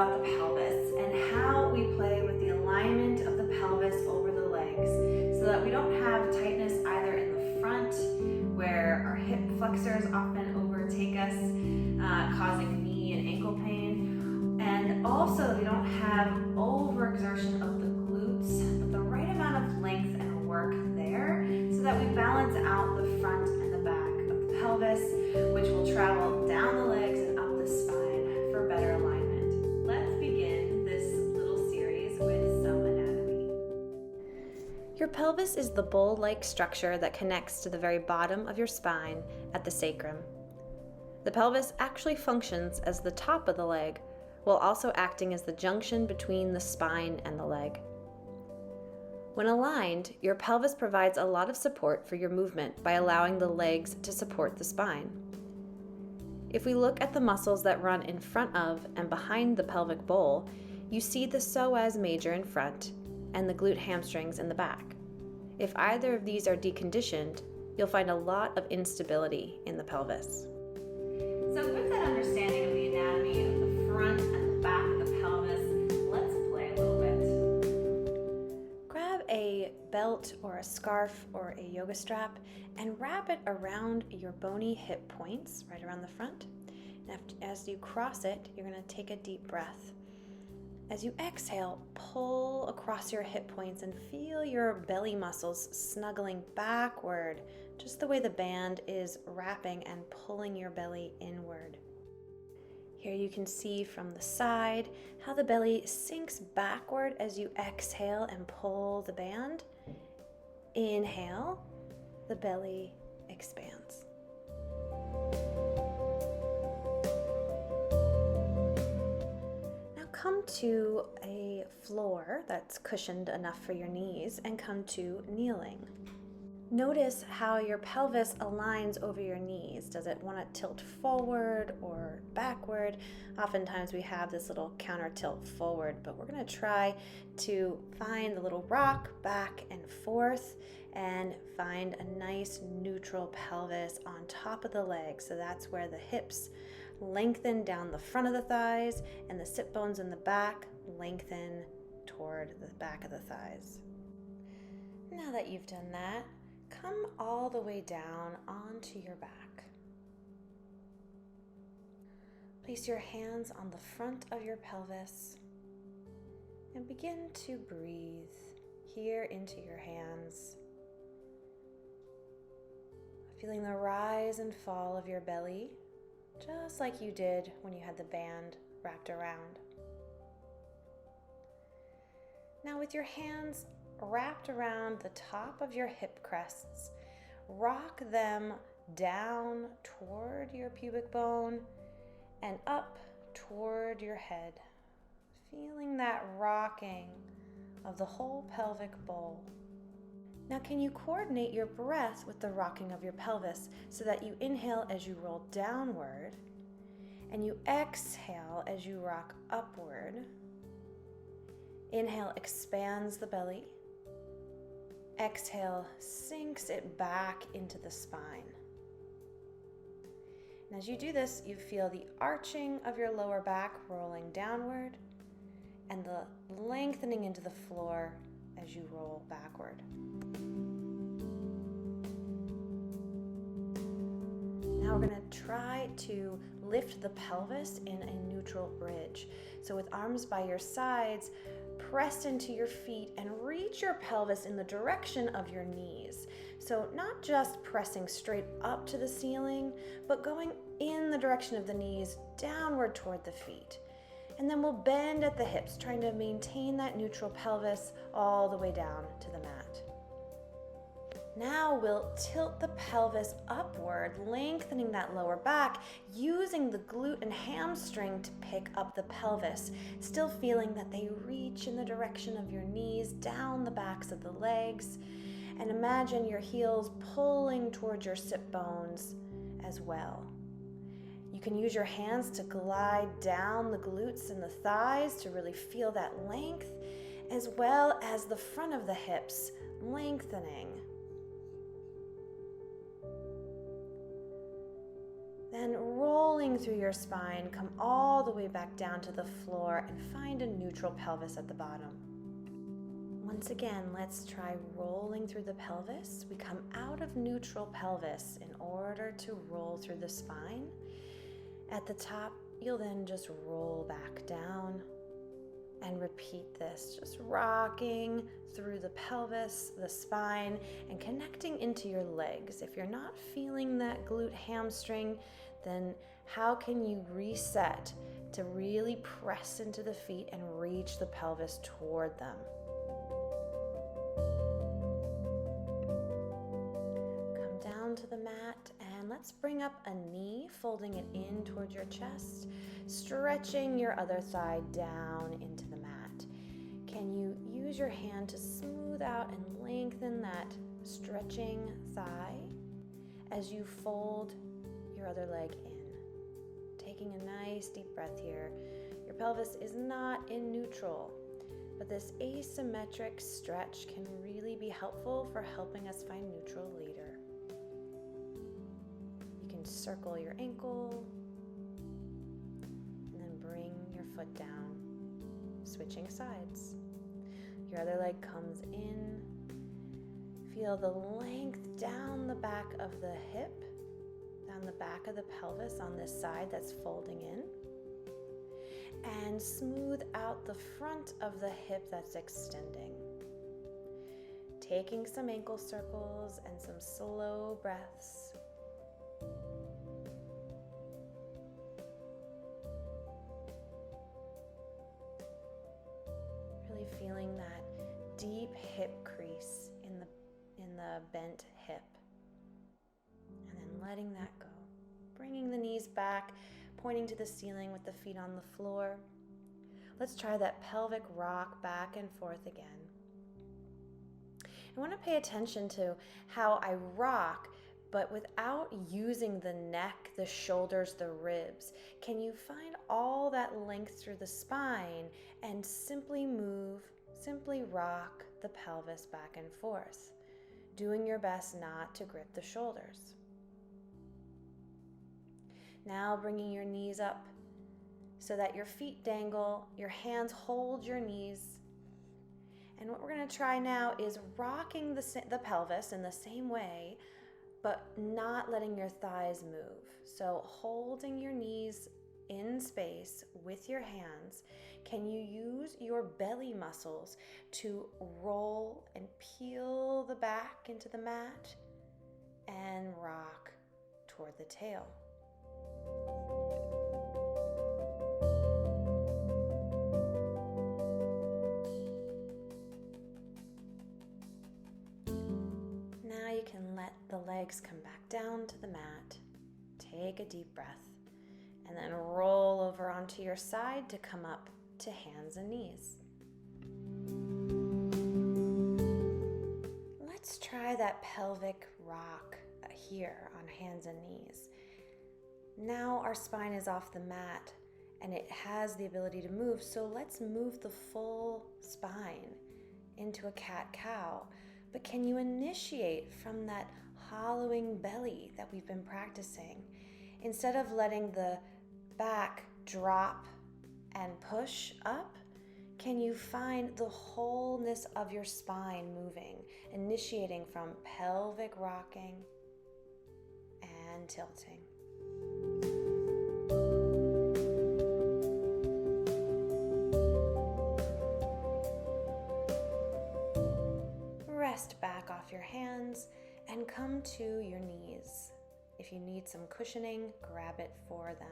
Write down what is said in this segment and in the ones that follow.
about the pelvis and how we play with the alignment of the pelvis over the legs so that we don't have tightness either in the front, where our hip flexors often overtake us, causing knee and ankle pain, and also we don't have overexertion of the glutes, but the right amount of length and work there so that we balance out the front and the back of the pelvis, which will travel down the legs and up the spine for better alignment. Let's begin this little series with some anatomy. Your pelvis is the bowl-like structure that connects to the very bottom of your spine at the sacrum. The pelvis actually functions as the top of the leg, while also acting as the junction between the spine and the leg. When aligned, your pelvis provides a lot of support for your movement by allowing the legs to support the spine. If we look at the muscles that run in front of and behind the pelvic bowl, you see the psoas major in front and the glute hamstrings in the back. If either of these are deconditioned, you'll find a lot of instability in the pelvis. So with that understanding of the anatomy of the front and the back of the pelvis, let's play a little bit. Grab a belt or a scarf or a yoga strap and wrap it around your bony hip points, right around the front. And as you cross it, you're going to take a deep breath. As you exhale, pull across your hip points and feel your belly muscles snuggling backward, just the way the band is wrapping and pulling your belly inward. Here you can see from the side how the belly sinks backward as you exhale and pull the band. Inhale, the belly expands. Now come to a floor that's cushioned enough for your knees and come to kneeling. Notice how your pelvis aligns over your knees. Does it want to tilt forward or backward? Oftentimes we have this little counter tilt forward, but we're going to try to find the little rock back and forth and find a nice neutral pelvis on top of the leg. So that's where the hips lengthen down the front of the thighs and the sit bones in the back lengthen toward the back of the thighs. Now that you've done that, come all the way down onto your back. Place your hands on the front of your pelvis and begin to breathe here into your hands. Feeling the rise and fall of your belly, just like you did when you had the band wrapped around. Now with your hands wrapped around the top of your hip crests, rock them down toward your pubic bone and up toward your head, feeling that rocking of the whole pelvic bowl. Now can you coordinate your breath with the rocking of your pelvis so that you inhale as you roll downward and you exhale as you rock upward? Inhale expands the belly. Exhale sinks it back into the spine. And as you do this, you feel the arching of your lower back rolling downward and the lengthening into the floor as you roll backward. Now we're going to try to lift the pelvis in a neutral bridge. So with arms by your sides, press into your feet and reach your pelvis in the direction of your knees. So not just pressing straight up to the ceiling, but going in the direction of the knees downward toward the feet. And then we'll bend at the hips, trying to maintain that neutral pelvis all the way down to the mat. Now we'll tilt the pelvis upward, lengthening that lower back, using the glute and hamstring to pick up the pelvis, still feeling that they reach in the direction of your knees, down the backs of the legs, and imagine your heels pulling towards your sit bones as well. You can use your hands to glide down the glutes and the thighs to really feel that length, as well as the front of the hips lengthening. Then rolling rolling through your spine, come all the way back down to the floor and find a neutral pelvis at the bottom. Once again, let's try rolling through the pelvis. We come out of neutral pelvis in order to roll through the spine. At the top, you'll then just roll back down and repeat this, just rocking through the pelvis, the spine, and connecting into your legs. If you're not feeling that glute hamstring, then how can you reset to really press into the feet and reach the pelvis toward them? Come down to the mat and let's bring up a knee, folding it in towards your chest, stretching your other thigh down into the mat. Can you use your hand to smooth out and lengthen that stretching thigh as you fold your other leg in? Taking a nice deep breath here. Your pelvis is not in neutral, but this asymmetric stretch can really be helpful for helping us find neutral later. You can circle your ankle and then bring your foot down, switching sides. Your other leg comes in. Feel the length down the back of the hip, down the back of the pelvis on this side that's folding in, and smooth out the front of the hip that's extending. Taking some ankle circles and some slow breaths. Really feeling that deep hip crease in the bent hip. And then letting that go. Bringing the knees back, pointing to the ceiling with the feet on the floor. Let's try that pelvic rock back and forth again. I want to pay attention to how I rock, but without using the neck, the shoulders, the ribs. Can you find all that length through the spine and simply rock the pelvis back and forth, doing your best not to grip the shoulders. Now bringing your knees up so that your feet dangle, your hands hold your knees. And what we're going to try now is rocking the pelvis in the same way, but not letting your thighs move. So holding your knees in space with your hands. Can you use your belly muscles to roll and peel the back into the mat and rock toward the tail? Now you can let the legs come back down to the mat. Take a deep breath and then roll over onto your side to come up to hands and knees. Let's try that pelvic rock here on hands and knees. Now our spine is off the mat and it has the ability to move, so let's move the full spine into a cat-cow. But can you initiate from that hollowing belly that we've been practicing? Instead of letting the back drop and push up, can you find the wholeness of your spine moving, initiating from pelvic rocking and tilting? Rest back off your hands and come to your knees. If you need some cushioning, grab it for them.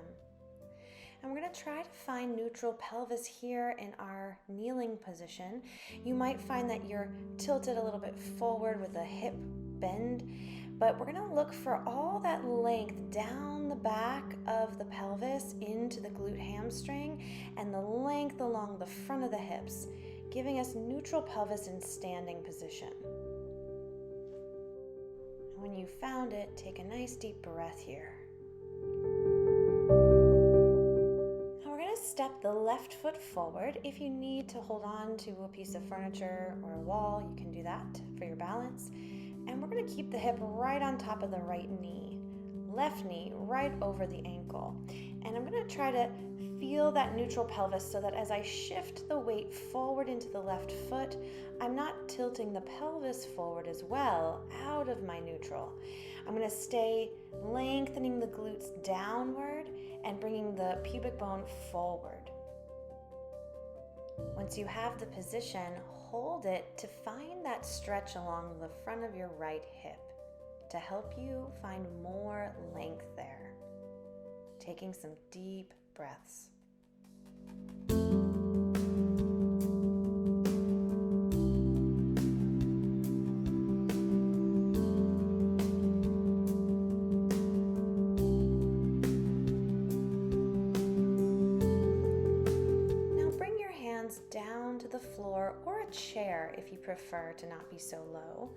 And we're going to try to find neutral pelvis here in our kneeling position. You might find that you're tilted a little bit forward with a hip bend, but we're going to look for all that length down the back of the pelvis into the glute hamstring and the length along the front of the hips, giving us neutral pelvis in standing position. When you found it, take a nice deep breath here. Step the left foot forward. If you need to hold on to a piece of furniture or a wall, you can do that for your balance. And we're going to keep the hip right on top of the right knee. left knee right over the ankle. And I'm going to try to feel that neutral pelvis so that as I shift the weight forward into the left foot, I'm not tilting the pelvis forward as well out of my neutral. I'm going to stay lengthening the glutes downward and bringing the pubic bone forward. Once you have the position, hold it to find that stretch along the front of your right hip to help you find more length there. Taking some deep breaths. Down to the floor or a chair if you prefer to not be so low.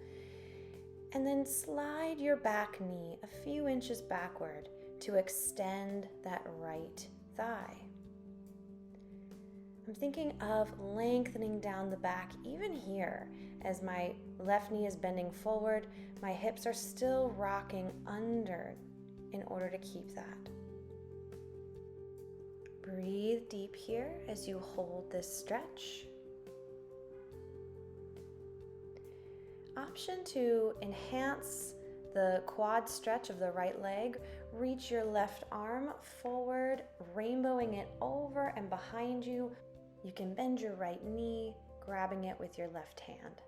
And then slide your back knee a few inches backward to extend that right thigh. I'm thinking of lengthening down the back even here. As my left knee is bending forward, my hips are still rocking under in order to keep that. Breathe deep here as you hold this stretch. Option to enhance the quad stretch of the right leg. Reach your left arm forward, rainbowing it over and behind you. You can bend your right knee, grabbing it with your left hand,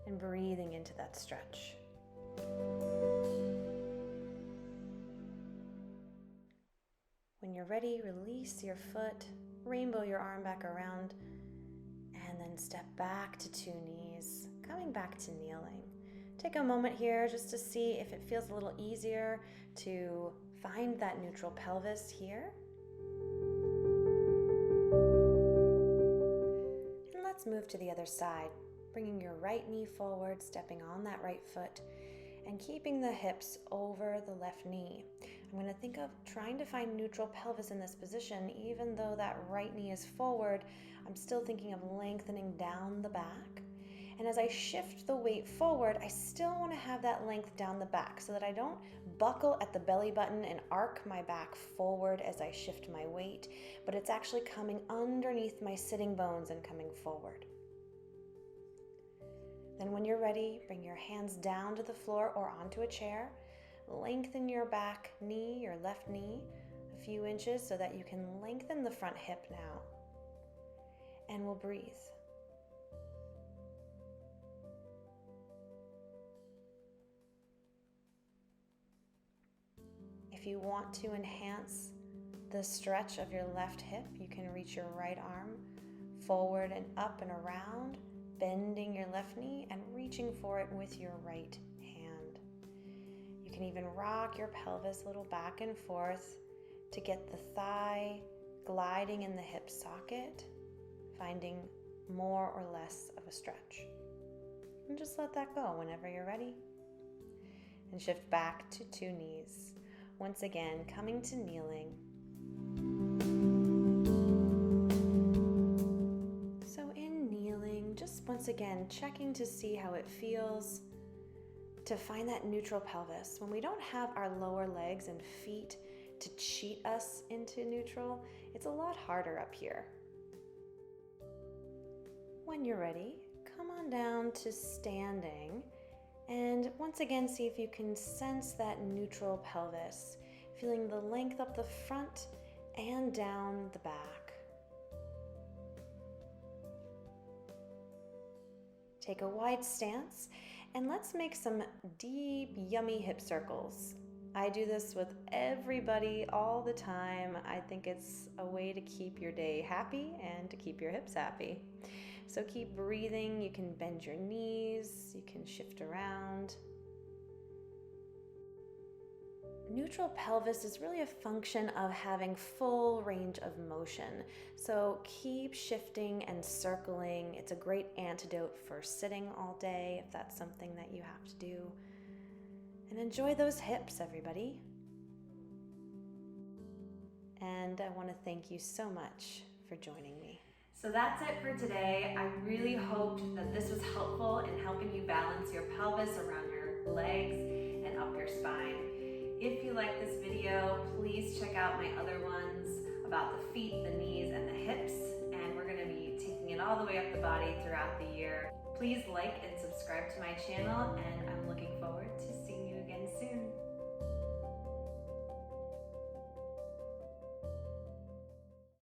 and breathing into that stretch. When you're ready, release your foot, rainbow your arm back around, and then step back to two knees, coming back to kneeling. Take a moment here just to see if it feels a little easier to find that neutral pelvis here. And let's move to the other side, bringing your right knee forward, stepping on that right foot, and keeping the hips over the left knee. I'm going to think of trying to find neutral pelvis in this position. Even though that right knee is forward, I'm still thinking of lengthening down the back. And as I shift the weight forward, I still want to have that length down the back so that I don't buckle at the belly button and arc my back forward as I shift my weight, but it's actually coming underneath my sitting bones and coming forward. Then when you're ready, bring your hands down to the floor or onto a chair. Lengthen your back knee, your left knee, a few inches so that you can lengthen the front hip now. And we'll breathe. If you want to enhance the stretch of your left hip, you can reach your right arm forward and up and around, bending your left knee and reaching for it with your right hand. You can even rock your pelvis a little back and forth to get the thigh gliding in the hip socket, finding more or less of a stretch. And just let that go whenever you're ready. And shift back to two knees. Once again, coming to kneeling. So in kneeling, just once again, checking to see how it feels to find that neutral pelvis. When we don't have our lower legs and feet to cheat us into neutral, it's a lot harder up here. When you're ready, come on down to standing. And once again, see if you can sense that neutral pelvis, feeling the length up the front and down the back. Take a wide stance and let's make some deep, yummy hip circles. I do this with everybody all the time. I think it's a way to keep your day happy and to keep your hips happy. So keep breathing. You can bend your knees, you can shift around. Neutral pelvis is really a function of having full range of motion. So keep shifting and circling. It's a great antidote for sitting all day if that's something that you have to do. And enjoy those hips, everybody. And I want to thank you so much for joining me. So that's it for today. I really hoped that this was helpful in helping you balance your pelvis around your legs and up your spine. If you like this video, please check out my other ones about the feet, the knees, and the hips, and we're gonna be taking it all the way up the body throughout the year. Please like and subscribe to my channel, and I'm